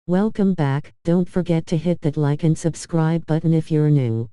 Welcome back. Don't forget to hit that like and subscribe button if you're new.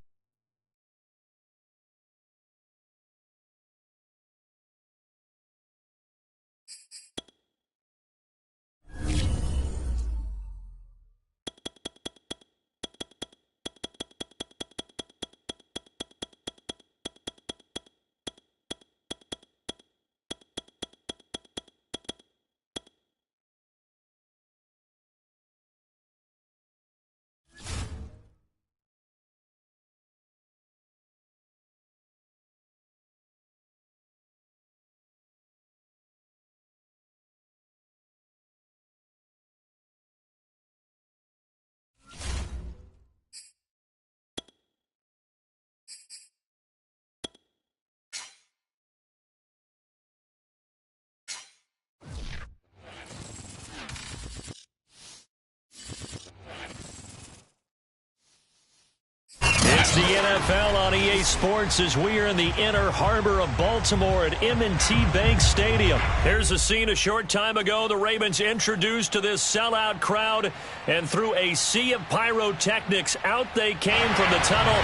It's the NFL on EA Sports as we are in the inner harbor of Baltimore at M&T Bank Stadium. Here's a scene a short time ago. The Ravens introduced to this sellout crowd, and through a sea of pyrotechnics, out they came from the tunnel.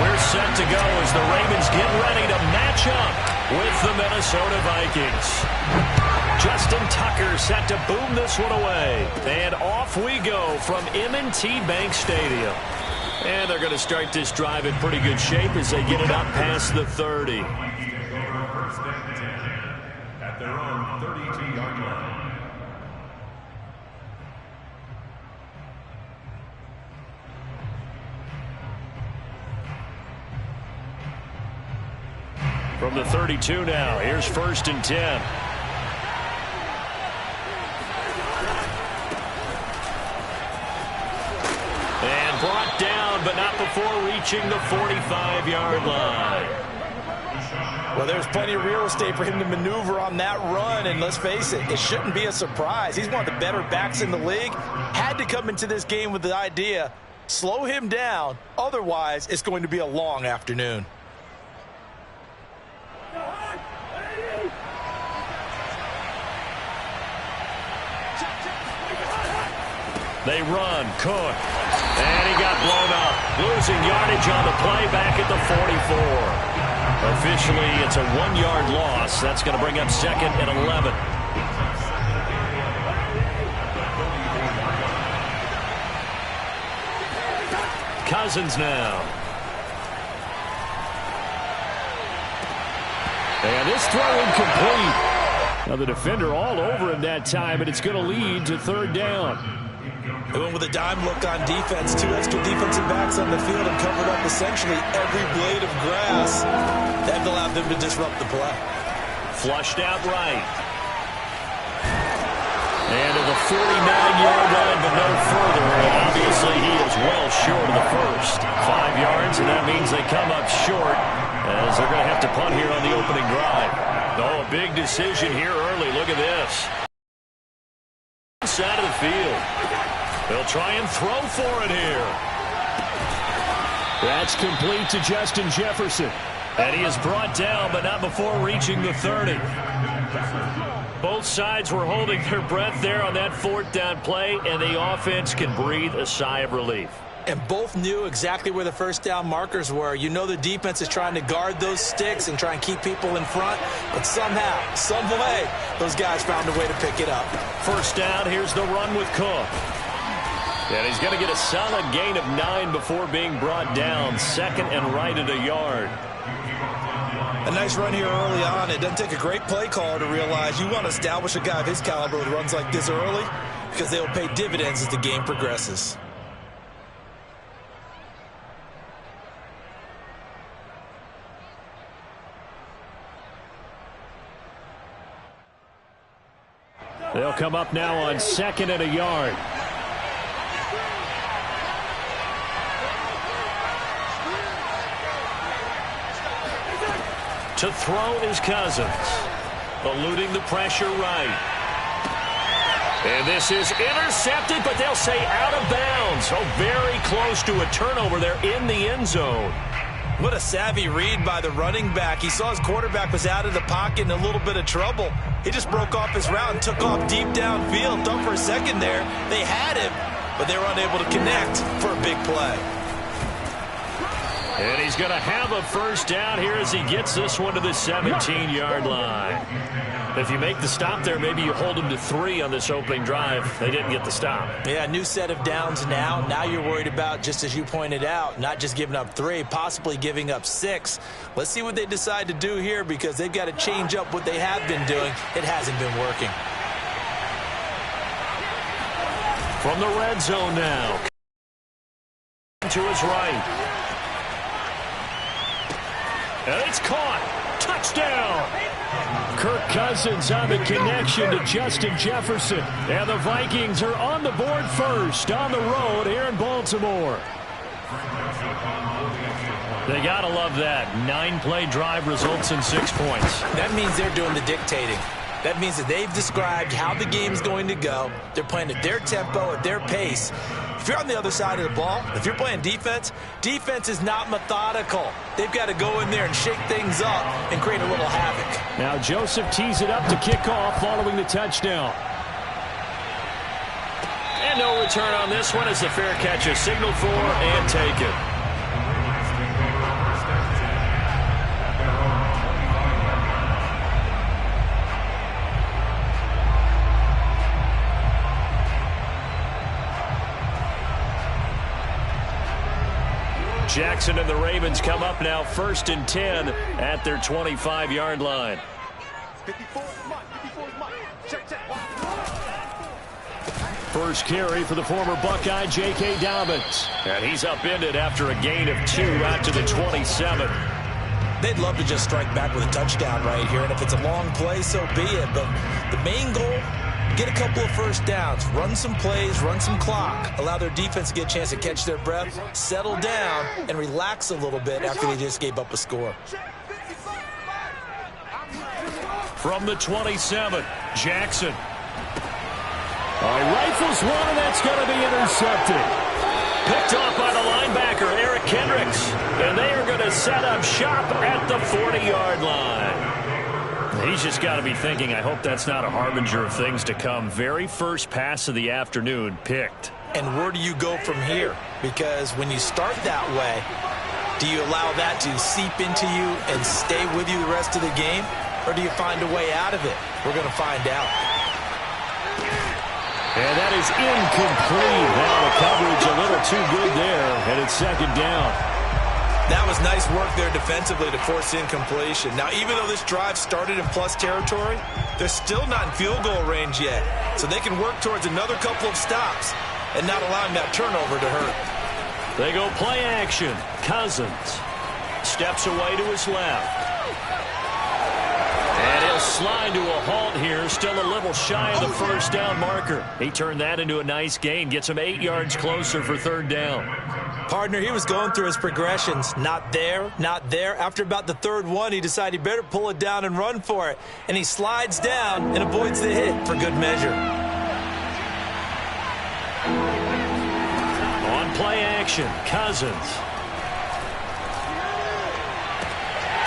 We're set to go as the Ravens get ready to match up with the Minnesota Vikings. Justin Tucker set to boom this one away. And off we go from M&T Bank Stadium. And they're going to start this drive in pretty good shape as they get it up past the 30. At their own 32-yard line. From the 32 now, here's 1st and 10. Brought down, but not before reaching the 45-yard line. Well, there's plenty of real estate for him to maneuver on that run, and let's face it, it shouldn't be a surprise. He's one of the better backs in the league. Had to come into this game with the idea, slow him down, otherwise it's going to be a long afternoon. They run, Cook. And he got blown up. Losing yardage on the play back at the 44. Officially, it's a 1-yard loss. That's going to bring up 2nd and 11. Cousins now. And this throw incomplete. Now the defender all over him that time, and it's going to lead to 3rd down. They went with a dime look on defense. 2 extra defensive backs on the field and covered up essentially every blade of grass. That allowed them to disrupt the play. Flushed out right. And to the 49-yard line, but no further. And obviously, he is well short of the first. 5 yards, and that means they come up short as they're going to have to punt here on the opening drive. Oh, a big decision here early. Look at this. Side of the field. They'll try and throw for it here. That's complete to Justin Jefferson. And he is brought down, but not before reaching the 30. Both sides were holding their breath there on that 4th down play, and the offense can breathe a sigh of relief. And both knew exactly where the 1st down markers were. You know the defense is trying to guard those sticks and try and keep people in front, but somehow, some way, those guys found a way to pick it up. 1st down, here's the run with Cook. And he's going to get a solid gain of 9 before being brought down. 2nd and right at a yard. A nice run here early on. It doesn't take a great play caller to realize you want to establish a guy of his caliber with runs like this early because they will pay dividends as the game progresses. They'll come up now on 2nd and a yard. To throw is Cousins. Eluding the pressure right. And this is intercepted, but they'll say out of bounds. So very close to a turnover there in the end zone. What a savvy read by the running back. He saw his quarterback was out of the pocket in a little bit of trouble. He just broke off his route and took off deep downfield. Thought for a second there they had him, but they were unable to connect for a big play. And he's going to have a first down here as he gets this one to the 17-yard line. If you make the stop there, maybe you hold them to 3 on this opening drive. They didn't get the stop. Yeah, new set of downs now. Now you're worried about, just as you pointed out, not just giving up 3, possibly giving up 6. Let's see what they decide to do here, because they've got to change up what they have been doing. It hasn't been working. From the red zone now. To his right. And it's caught. Touchdown. Kirk Cousins on the connection to Justin Jefferson. And the Vikings are on the board first on the road here in Baltimore. They got to love that. 9-play drive results in 6 points. That means they're doing the dictating. That means that they've described how the game's going to go. They're playing at their tempo, at their pace. If you're on the other side of the ball, if you're playing defense, defense is not methodical. They've got to go in there and shake things up and create a little havoc. Now Joseph tees it up to kick off following the touchdown. And no return on this one as the fair catch is signaled for and taken. Jackson and the Ravens come up now 1st and 10 at their 25-yard line. First carry for the former Buckeye, J.K. Dobbins. And he's upended after a gain of 2 out to the 27. They'd love to just strike back with a touchdown right here, and if it's a long play, so be it. But the main goal, get a couple of first downs, run some plays, run some clock, allow their defense to get a chance to catch their breath, settle down, and relax a little bit after they just gave up a score. From the 27, Jackson. Rifles one, and that's going to be intercepted. Picked off by the linebacker, Eric Kendricks. And they are going to set up shop at the 40-yard line. He's just got to be thinking, I hope that's not a harbinger of things to come. Very first pass of the afternoon picked. And where do you go from here? Because when you start that way, do you allow that to seep into you and stay with you the rest of the game? Or do you find a way out of it? We're going to find out. And that is incomplete. Now the coverage a little too good there, and it's 2nd down. That was nice work there defensively to force incompletion. Now, even though this drive started in plus territory, they're still not in field goal range yet. So they can work towards another couple of stops and not allowing that turnover to hurt. They go play action. Cousins steps away to his left. And he'll slide to a halt here, still a little shy of the first down marker. He turned that into a nice gain, gets him 8 yards closer for 3rd down. Partner, he was going through his progressions. Not there, not there. After about the 3rd one, he decided he better pull it down and run for it. And he slides down and avoids the hit for good measure. On play action, Cousins.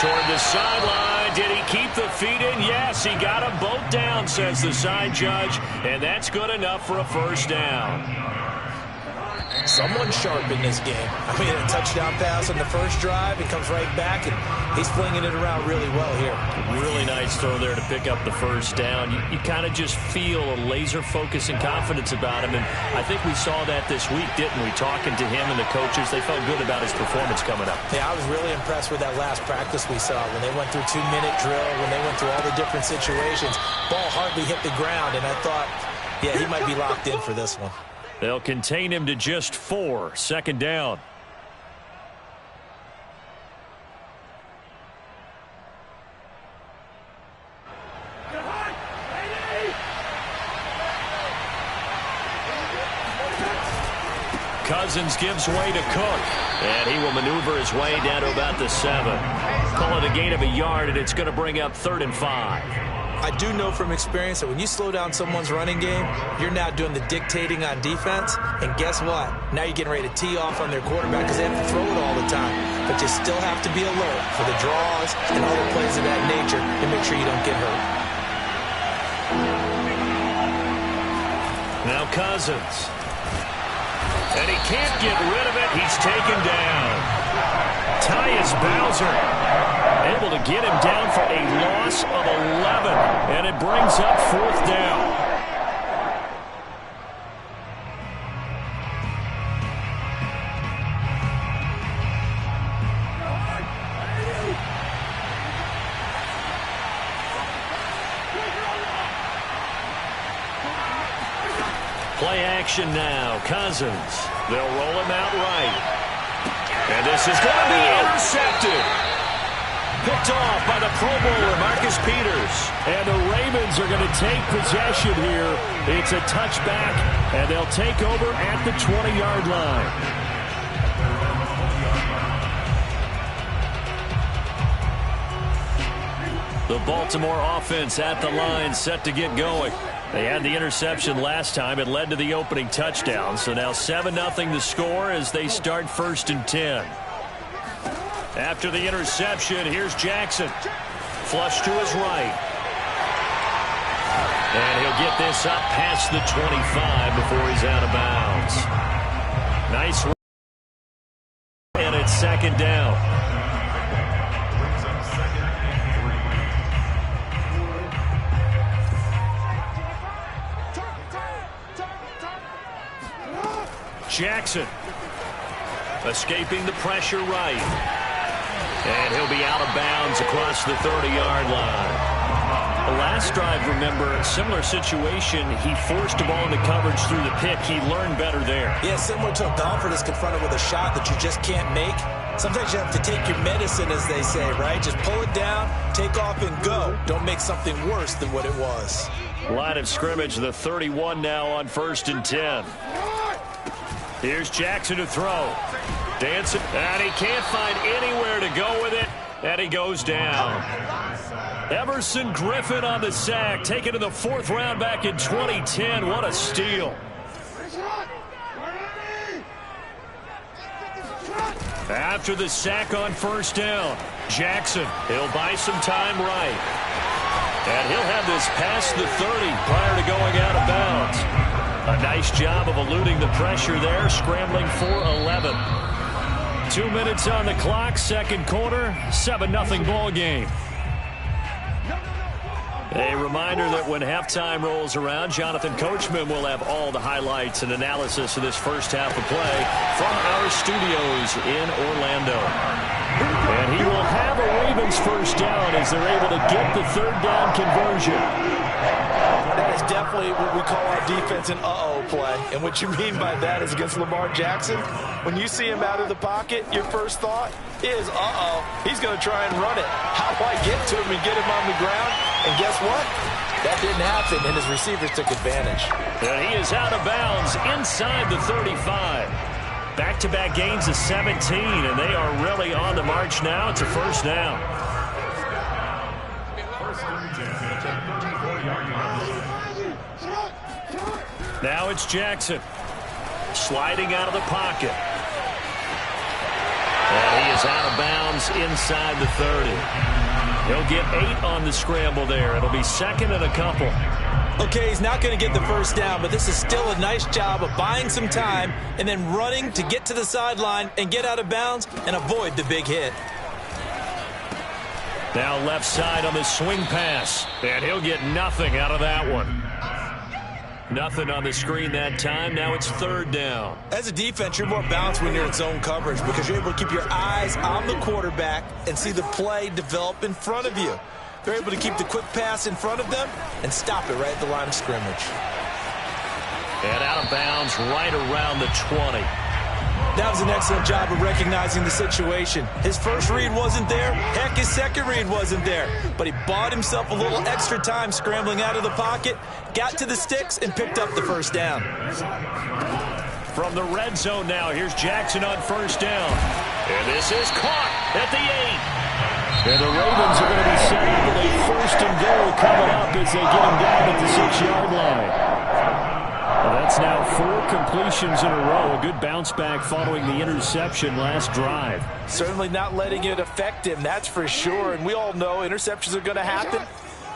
Toward the sideline. Did he keep the feet in? Yes, he got them both down, says the side judge. And that's good enough for a first down. Someone sharp in this game. I mean, a touchdown pass on the first drive. He comes right back, and he's flinging it around really well here. Really nice throw there to pick up the first down. You kind of just feel a laser focus and confidence about him, and I think we saw that this week, didn't we? Talking to him and the coaches, they felt good about his performance coming up. Yeah, I was really impressed with that last practice we saw when they went through 2-minute drill, when they went through all the different situations. Ball hardly hit the ground, and I thought, yeah, he might be locked in for this one. They'll contain him to just 4. 2nd down. Cousins gives way to Cook. And he will maneuver his way down to about the 7. Call it a gain of a yard, and it's going to bring up 3rd and 5. I do know from experience that when you slow down someone's running game, you're now doing the dictating on defense. And guess what? Now you're getting ready to tee off on their quarterback because they have to throw it all the time. But you still have to be alert for the draws and other plays of that nature to make sure you don't get hurt. Now Cousins. And he can't get rid of it. He's taken down. Tyus Bowser able to get him down for a loss of 11. And it brings up 4th down. Play action now. Cousins. They'll roll him out right. And this is going to be intercepted. Picked off by the Pro Bowler, Marcus Peters. And the Ravens are going to take possession here. It's a touchback, and they'll take over at the 20-yard line. The Baltimore offense at the line, set to get going. They had the interception last time. It led to the opening touchdown. So now 7-0 the score as they start 1st and 10. After the interception, here's Jackson. Flush to his right. And he'll get this up past the 25 before he's out of bounds. Nice. And it's 2nd down. Jackson escaping the pressure right. And he'll be out of bounds across the 30-yard line. The last drive, remember, similar situation. He forced the ball into coverage through the pick. He learned better there. Yeah, similar to a golfer that's confronted with a shot that you just can't make. Sometimes you have to take your medicine, as they say, right? Just pull it down, take off, and go. Don't make something worse than what it was. Line of scrimmage, the 31 now on 1st and 10. Here's Jackson to throw. Dancing, and he can't find anywhere to go with it, and he goes down. Everson Griffin on the sack, taken to the 4th round back in 2010. What a steal. After the sack on 1st down, Jackson, he'll buy some time right. And he'll have this past the 30 prior to going out of bounds. A nice job of eluding the pressure there, scrambling for 11. 2 minutes on the clock, 2nd quarter, 7-0 ball game. A reminder that when halftime rolls around, Jonathan Coachman will have all the highlights and analysis of this first half of play from our studios in Orlando. And he will have a Ravens 1st down as they're able to get the 3rd down conversion. That is definitely what we call our defense an uh-oh play. And what you mean by that is against Lamar Jackson, when you see him out of the pocket, your first thought is, uh-oh, he's going to try and run it. How do I get to him and get him on the ground? And guess what? That didn't happen, and his receivers took advantage. And he is out of bounds inside the 35. Back-to-back gains of 17, and they are really on the march now. It's a 1st down. Now it's Jackson sliding out of the pocket. And he is out of bounds inside the 30. He'll get 8 on the scramble there. It'll be 2nd and a couple. Okay, he's not going to get the 1st down, but this is still a nice job of buying some time and then running to get to the sideline and get out of bounds and avoid the big hit. Now left side on the swing pass, and he'll get nothing out of that one. Nothing on the screen that time. Now it's 3rd down. As a defense, you're more balanced when you're in zone coverage because you're able to keep your eyes on the quarterback and see the play develop in front of you. They're able to keep the quick pass in front of them and stop it right at the line of scrimmage. And out of bounds right around the 20. That was an excellent job of recognizing the situation. His first read wasn't there. Heck, his second read wasn't there. But he bought himself a little extra time scrambling out of the pocket, got to the sticks, and picked up the 1st down. From the red zone now, here's Jackson on 1st down. And this is caught at the 8. And the Ravens are going to be set up with a 1st and goal coming up as they get him down at the 6-yard line. Well, that's now 4 completions in a row. A good bounce back following the interception last drive. Certainly not letting it affect him, that's for sure. And we all know interceptions are going to happen.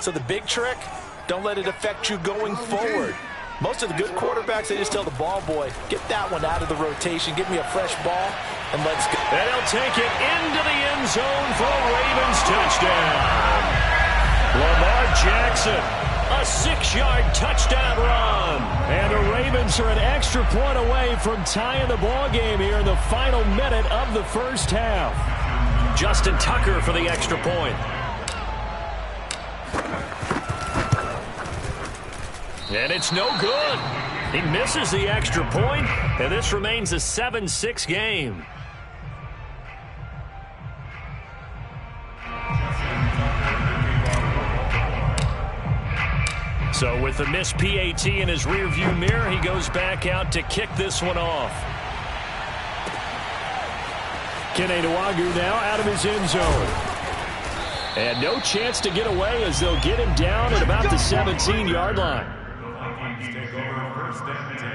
So the big trick, don't let it affect you going forward. Most of the good quarterbacks, they just tell the ball boy, get that one out of the rotation, give me a fresh ball, and let's go. And he'll take it into the end zone for a Ravens touchdown. Lamar Jackson, a 6-yard touchdown run. And the Ravens are an extra point away from tying the ball game here in the final minute of the first half. Justin Tucker for the extra point. And it's no good. He misses the extra point, and this remains a 7-6 game. So with the missed PAT in his rearview mirror, he goes back out to kick this one off. Kene Nwangwu now out of his end zone. And no chance to get away as they'll get him down at about the 17-yard line. Take over first and 10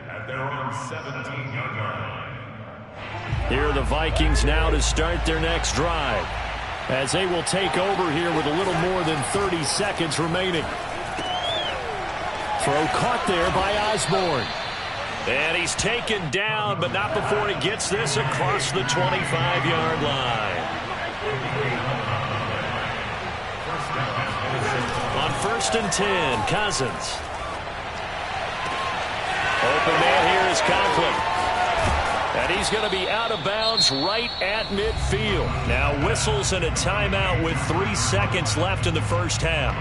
at their own 17-yard line. Here are the Vikings now to start their next drive, as they will take over here with a little more than 30 seconds remaining. Throw caught there by Osborne. And he's taken down, but not before he gets this across the 25-yard line. On first and 10, Cousins. Open man here is Conklin. And he's going to be out of bounds right at midfield. Now whistles and a timeout with 3 seconds left in the first half.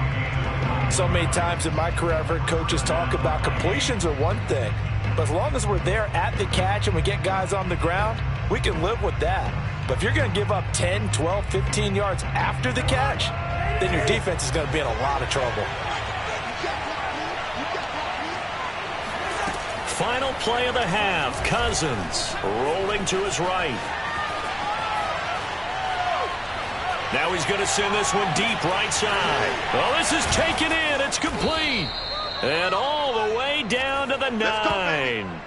So many times in my career I've heard coaches talk about completions are one thing. But as long as we're there at the catch and we get guys on the ground, we can live with that. But if you're going to give up 10, 12, 15 yards after the catch, then your defense is going to be in a lot of trouble. Final play of the half. Cousins rolling to his right. Now he's going to send this one deep right side. Oh, this is taken in. It's complete. And all the way down to the 9.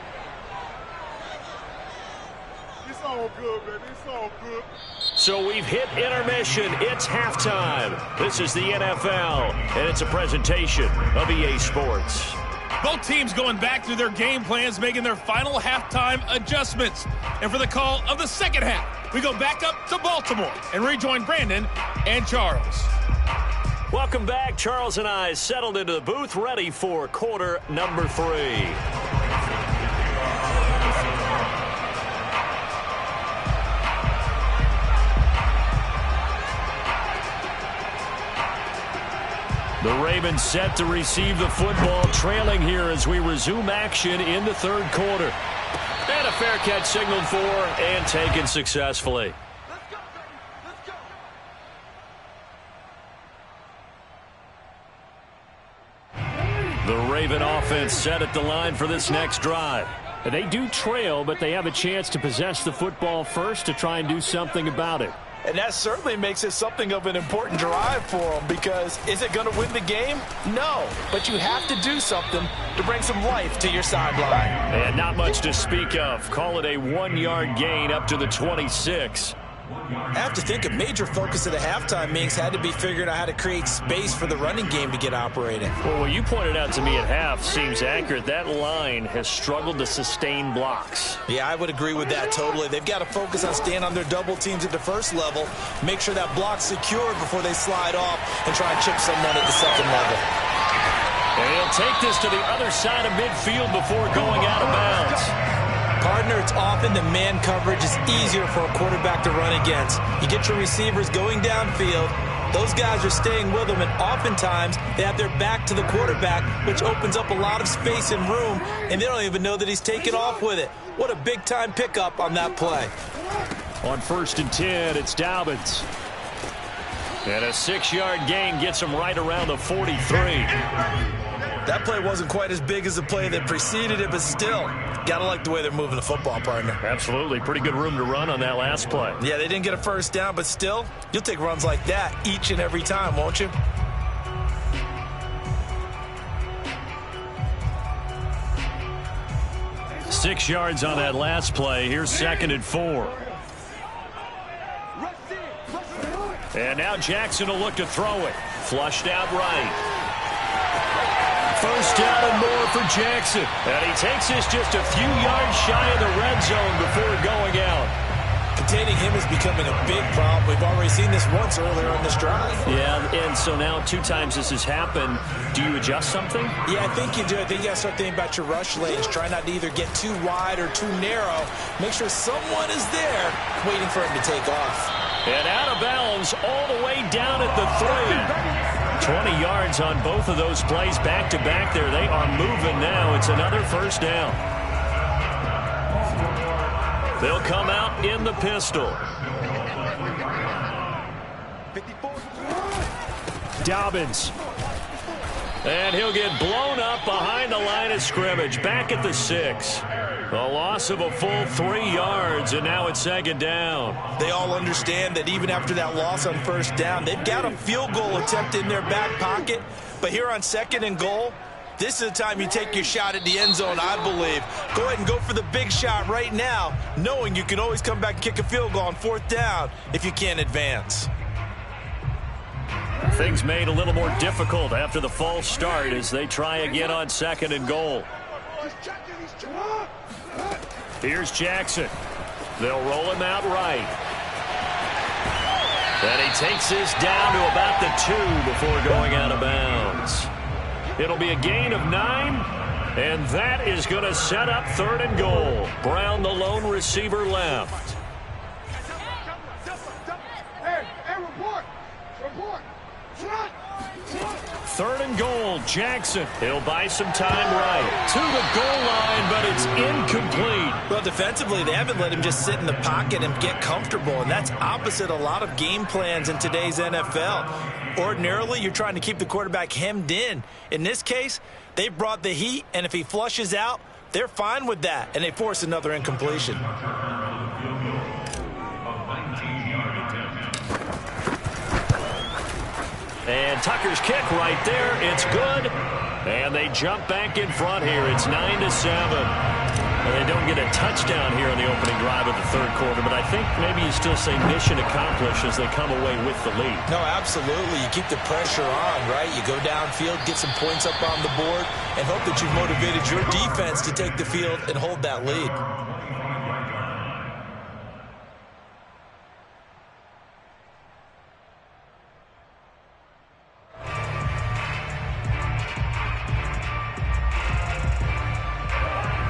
It's all good, baby. It's all good. So we've hit intermission. It's halftime. This is the NFL, and it's a presentation of EA Sports. Both teams going back through their game plans, making their final halftime adjustments. And for the call of the second half, we go back up to Baltimore and rejoin Brandon and Charles. Welcome back. Charles and I settled into the booth, ready for quarter number 3. The Ravens set to receive the football, trailing here as we resume action in the third quarter. And a fair catch signaled for and taken successfully. The Raven offense set at the line for this next drive. They do trail, but they have a chance to possess the football first to try and do something about it. And that certainly makes it something of an important drive for them, because is it going to win the game? No, but you have to do something to bring some life to your sideline. And not much to speak of. Call it a 1-yard gain up to the 26. I have to think a major focus of the halftime meetings had to be figuring out how to create space for the running game to get operating. Well, what you pointed out to me at half seems accurate. That line has struggled to sustain blocks. Yeah, I would agree with that totally. They've got to focus on staying on their double teams at the first level, make sure that block's secured before they slide off and try and chip someone at the second level. And he'll take this to the other side of midfield before going out of bounds. Partner, it's often the man coverage is easier for a quarterback to run against. You get your receivers going downfield. Those guys are staying with them, and oftentimes they have their back to the quarterback, which opens up a lot of space and room, and they don't even know that he's taken off with it. What a big-time pickup on that play. On first and 10, it's Dobbins. And a 6-yard gain gets him right around the 43. That play wasn't quite as big as the play that preceded it, but still, gotta like the way they're moving the football, partner. Absolutely. Pretty good room to run on that last play. Yeah, they didn't get a first down, but still, you'll take runs like that each and every time, won't you? Six yards on that last play. Here's second and 4. And now Jackson will look to throw it. Flushed out right. first down and more for Jackson. And he takes this just a few yards shy of the red zone before going out. Containing him is becoming a big problem. We've already seen this once earlier on this drive. Yeah, and so now 2 times this has happened. Do you adjust something? Yeah, I think you do. I think you got to start thinking about your rush lanes. Try not to either get too wide or too narrow. Make sure someone is there waiting for him to take off. And out of bounds all the way down at the 3. 20 yards on both of those plays back-to-back there. They are moving now. It's another first down. They'll come out in the pistol. Dobbins. And he'll get blown up behind the line of scrimmage. Back at the 6. A loss of a full 3 yards, and now it's second down. They all understand that even after that loss on first down, they've got a field goal attempt in their back pocket. But here on 2nd and goal, this is the time you take your shot at the end zone, I believe. Go ahead and go for the big shot right now, knowing you can always come back and kick a field goal on 4th down if you can't advance. Things made a little more difficult after the false start as they try again on 2nd and goal. Here's Jackson. They'll roll him out right. And he takes this down to about the 2 before going out of bounds. It'll be a gain of 9, and that is going to set up 3rd and goal. Brown, the lone receiver, left. Third and goal, Jackson. He'll buy some time right to the goal line, but it's incomplete. Well, defensively, they haven't let him just sit in the pocket and get comfortable, and that's opposite a lot of game plans in today's NFL. Ordinarily, you're trying to keep the quarterback hemmed in. In this case, they brought the heat, and if he flushes out, they're fine with that, and they force another incompletion. And Tucker's kick right there. It's good. And they jump back in front here. It's 9-7. And they don't get a touchdown here in the opening drive of the 3rd quarter, but I think maybe you still say mission accomplished as they come away with the lead. No, absolutely. You keep the pressure on, right? You go downfield, get some points up on the board, and hope that you've motivated your defense to take the field and hold that lead.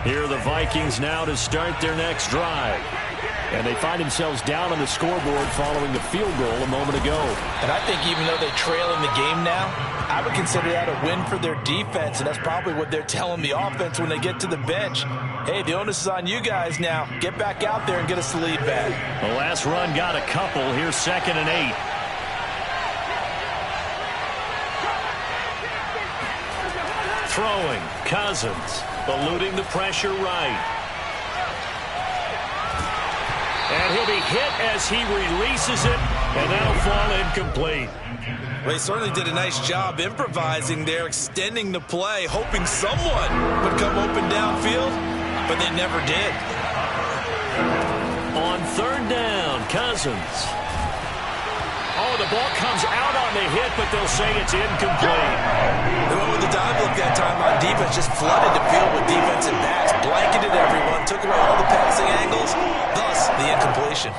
Here are the Vikings now to start their next drive. And they find themselves down on the scoreboard following the field goal a moment ago. And I think even though they trail in the game now, I would consider that a win for their defense, and that's probably what they're telling the offense when they get to the bench. Hey, the onus is on you guys now. Get back out there and get us the lead back. The last run got a couple. Here's 2nd and 8. Throwing, Cousins, eluding the pressure right. And he'll be hit as he releases it, and that'll fall incomplete. Well, he certainly did a nice job improvising there, extending the play, hoping someone would come open downfield, but they never did. On 3rd down, Cousins. Oh, the ball comes out on the hit, but they'll say it's incomplete. They went with the dive look that time on defense, just flooded the field with defensive backs, blanketed everyone, took away all the passing angles, thus the incompletion.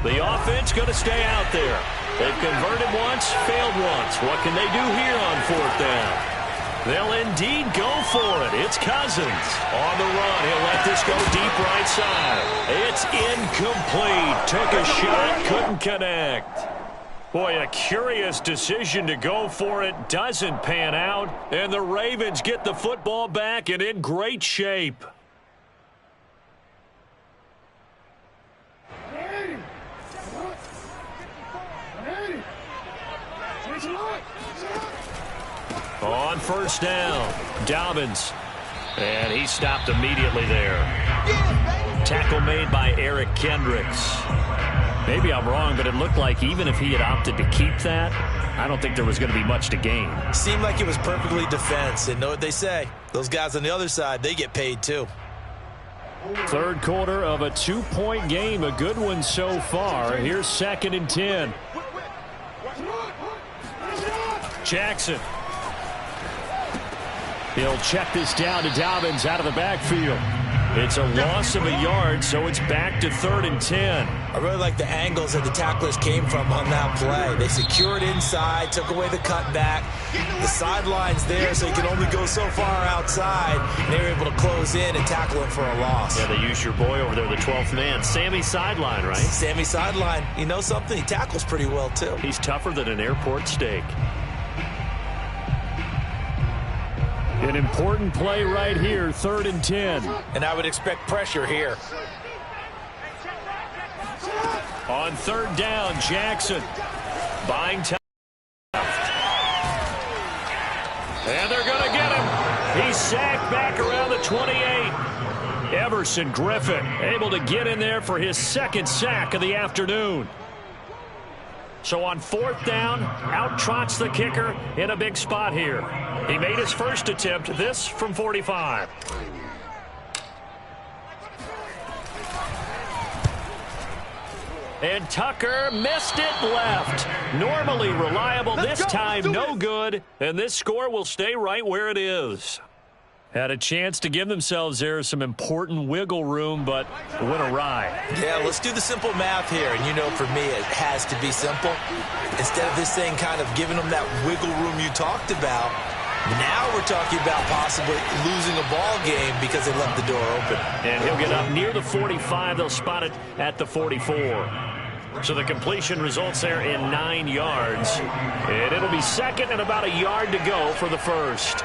The offense going to stay out there. They've converted once, failed once. What can they do here on 4th down? They'll indeed go for it. It's Cousins on the run. He'll let this go deep right side. It's incomplete. Took a shot, couldn't connect. Boy, a curious decision to go for it. Doesn't pan out. And the Ravens get the football back and in great shape. On 1st down, Dobbins. And he stopped immediately there. Tackle made by Eric Kendricks. Maybe I'm wrong, but it looked like even if he had opted to keep that, I don't think there was going to be much to gain. Seemed like it was perfectly defense. And know what they say. Those guys on the other side, they get paid too. Third quarter of a 2-point game. A good one so far. Here's 2nd and 10. Jackson. He'll check this down to Dobbins out of the backfield. It's a loss of a yard, so it's back to 3rd and 10. I really like the angles that the tacklers came from on that play. They secured inside, took away the cutback. The sideline's there, so you can only go so far outside. And they were able to close in and tackle him for a loss. Yeah, they used your boy over there, the 12th man. Sammy Sideline, right? Sammy Sideline. You know something? He tackles pretty well, too. He's tougher than an airport steak. An important play right here, 3rd and 10. And I would expect pressure here. On 3rd down, Jackson buying time. And they're going to get him. He's sacked back around the 28. Everson Griffin able to get in there for his 2nd sack of the afternoon. So on 4th down, out trots the kicker in a big spot here. He made his first attempt, this from 45. And Tucker missed it left. Normally reliable, this time no good. And this score will stay right where it is. Had a chance to give themselves there some important wiggle room, but went awry. Yeah, let's do the simple math here. And you know, for me, it has to be simple. Instead of this thing kind of giving them that wiggle room you talked about, now we're talking about possibly losing a ball game because they left the door open. And he'll get up near the 45. They'll spot it at the 44. So the completion results there in 9 yards. And it'll be 2nd and about a yard to go for the first.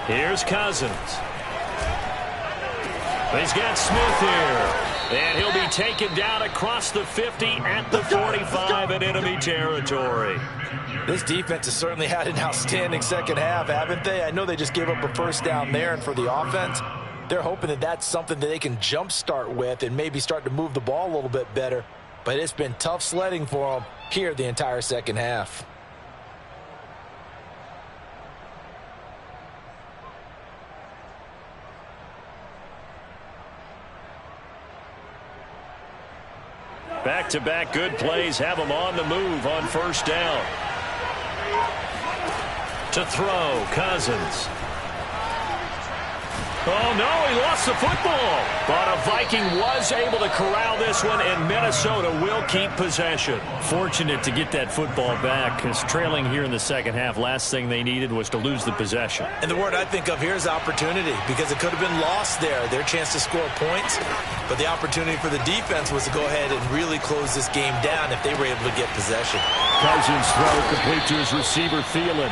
Here's Cousins. He's got Smith here. And he'll be taken down across the 50 at the 45 in enemy territory. This defense has certainly had an outstanding second half, haven't they? I know they just gave up a first down there, and for the offense, they're hoping that that's something that they can jumpstart with and maybe start to move the ball a little bit better. But it's been tough sledding for them here the entire second half. Back-to-back good plays have them on the move on 1st down. To throw, Cousins. Oh, no, he lost the football. But a Viking was able to corral this one, and Minnesota will keep possession. Fortunate to get that football back, because trailing here in the second half, last thing they needed was to lose the possession. And the word I think of here is opportunity, because it could have been lost there, their chance to score points. But the opportunity for the defense was to go ahead and really close this game down if they were able to get possession. Cousins throw complete to his receiver, Thielen.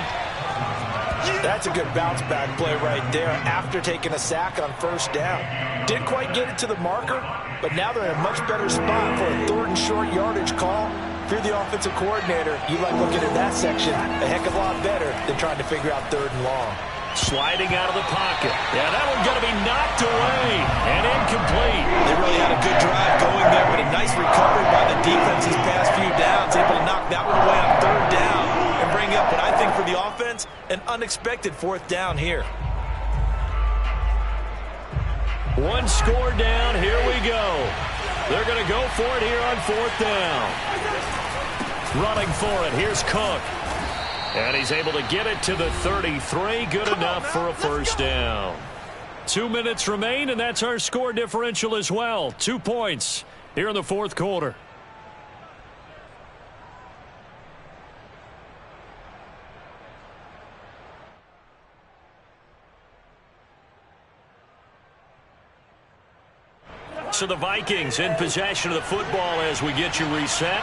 That's a good bounce back play right there after taking a sack on 1st down. Didn't quite get it to the marker, but now they're in a much better spot for a 3rd and short yardage call. If you're the offensive coordinator, you like looking at that section a heck of a lot better than trying to figure out 3rd and long. Sliding out of the pocket. Yeah, that one's going to be knocked away and incomplete. They really had a good drive going there, but a nice recovery by the defense these past few downs. Able to knock that one away on 3rd down and bring up what I think for the offense, an unexpected 4th down here. One score down. Here we go. They're going to go for it here on 4th down. Running for it. Here's Cook. And he's able to get it to the 33. Good enough for a 1st down. 2 minutes remain, and that's our score differential as well. 2 points here in the 4th quarter. So the Vikings in possession of the football as we get you reset.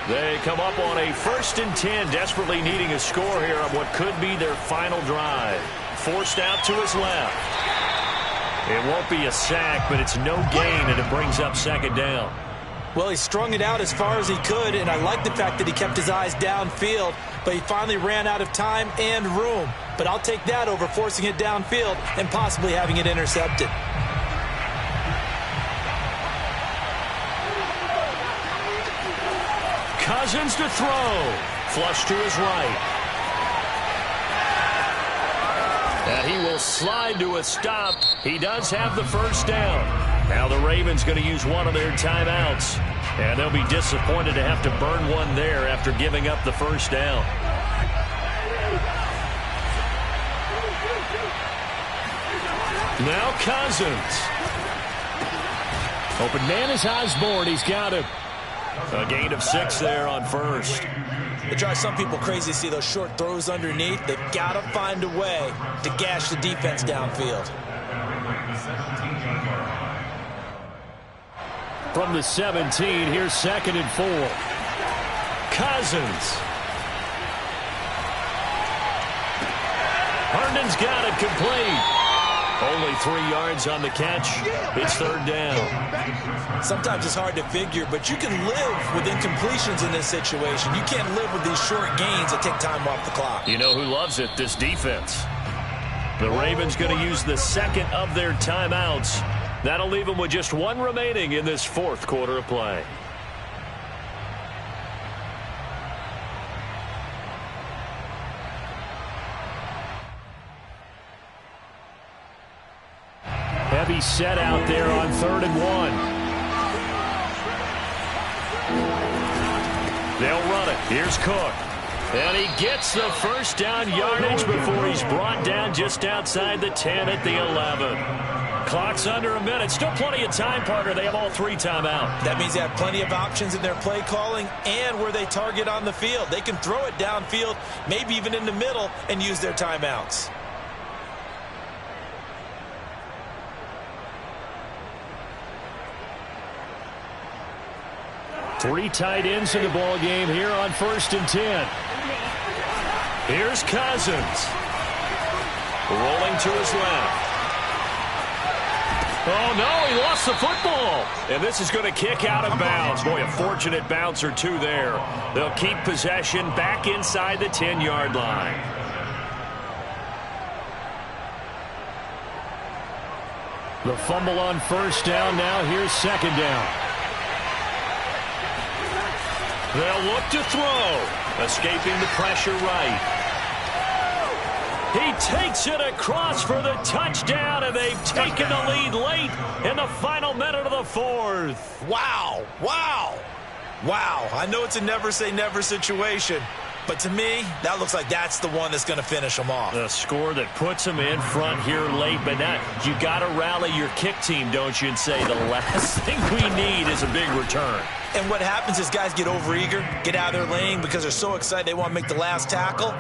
They come up on a 1st and 10, desperately needing a score here on what could be their final drive. Forced out to his left. It won't be a sack, but it's no gain, and it brings up 2nd down. Well, he strung it out as far as he could, and I like the fact that he kept his eyes downfield, but he finally ran out of time and room. But I'll take that over forcing it downfield and possibly having it intercepted. Cousins to throw. Flush to his right. And he will will slide to a stop. He does have the first down. Now the Ravens going to use one of their timeouts. And they'll be disappointed to have to burn one there after giving up the first down. Now Cousins. Open man is Osborne. He's got him. A gain of 6 there on first. It drives some people crazy to see those short throws underneath. They've got to find a way to gash the defense downfield. From the 17, here's 2nd and 4. Cousins. Herndon's got it complete. Only 3 yards on the catch. It's 3rd down. Sometimes it's hard to figure, but you can live with incompletions in this situation. You can't live with these short gains that take time off the clock. You know who loves it? This defense. The Ravens going to use the 2nd of their timeouts. That'll leave them with just 1 remaining in this 4th quarter of play. Heavy set out there on 3rd and 1. They'll run it. Here's Cook. And he gets the first down yardage before he's brought down just outside the 10 at the 11. Clock's under a minute. Still plenty of time, partner. They have all 3 timeout. That means they have plenty of options in their play calling and where they target on the field. They can throw it downfield, maybe even in the middle, and use their timeouts. Three tight ends in the ball game here on 1st and 10. Here's Cousins. Rolling to his left. Oh, no, he lost the football. And this is going to kick out of bounds. Boy, a fortunate bounce or 2 there. They'll keep possession back inside the 10-yard line. The fumble on 1st down. Now here's 2nd down. They'll look to throw. Escaping the pressure right. He takes it across for the touchdown, and they've taken the lead late in the final minute of the 4th. Wow. Wow. Wow. I know it's a never-say-never situation, but to me, that looks like that's the one that's going to finish them off. A score that puts them in front here late, but now you got to rally your kick team, don't you, and say the last thing we need is a big return. And what happens is guys get overeager, get out of their lane because they're so excited they want to make the last tackle.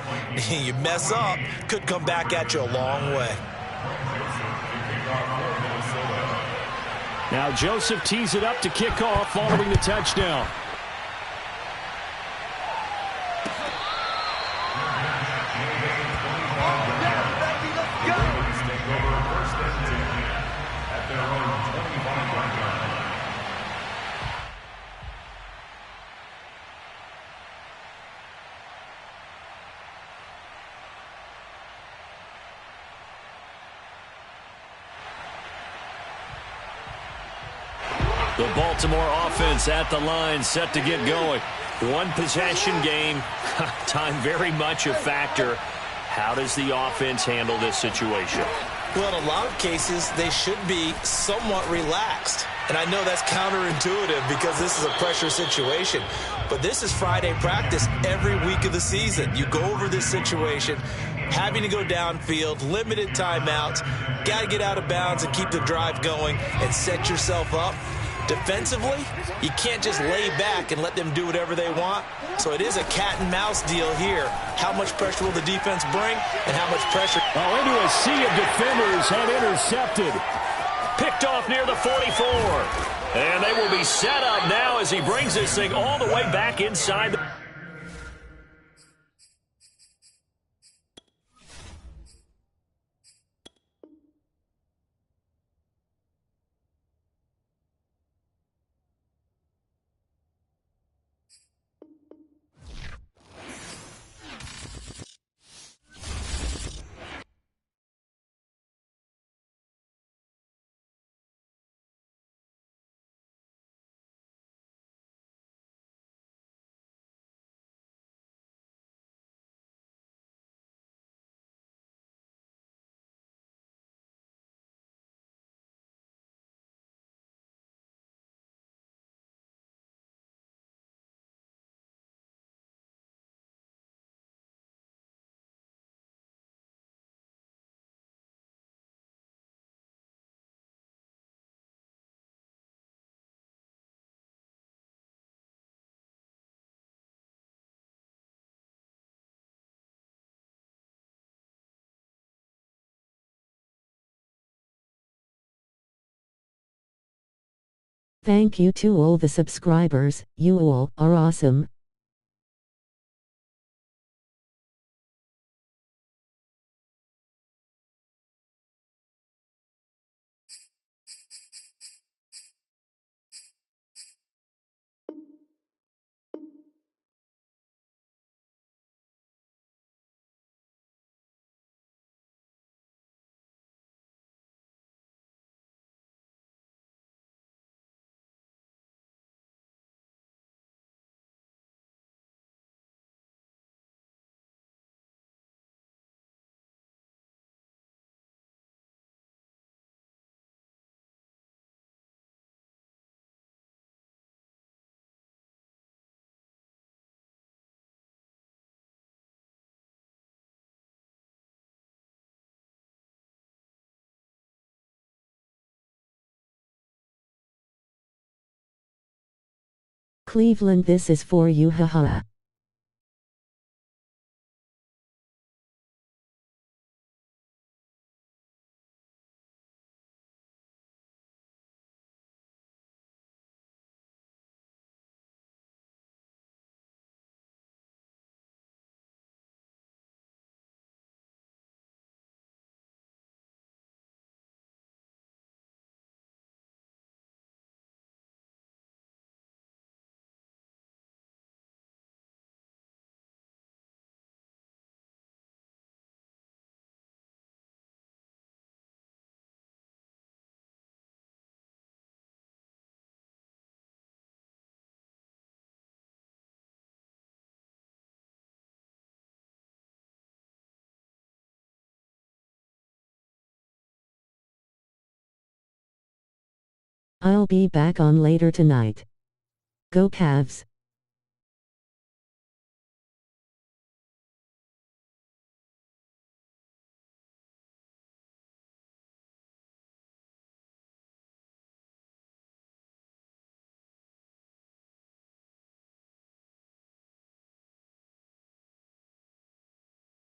You mess up, could come back at you a long way. Now Joseph tees it up to kick off following the touchdown. The Baltimore offense at the line, set to get going. 1 possession game. Time very much a factor. How does the offense handle this situation? Well, in a lot of cases, they should be somewhat relaxed. And I know that's counterintuitive because this is a pressure situation. But this is Friday practice every week of the season. You go over this situation, having to go downfield, limited timeouts, got to get out of bounds and keep the drive going and set yourself up. Defensively, you can't just lay back and let them do whatever they want. So it is a cat and mouse deal here. How much pressure will the defense bring and how much pressure? Oh, into a sea of defenders and intercepted. Picked off near the 44. And they will be set up now as he brings this thing all the way back inside the Thank you to all the subscribers, you all are awesome. Cleveland, this is for you, haha. I'll be back on later tonight. Go Cavs.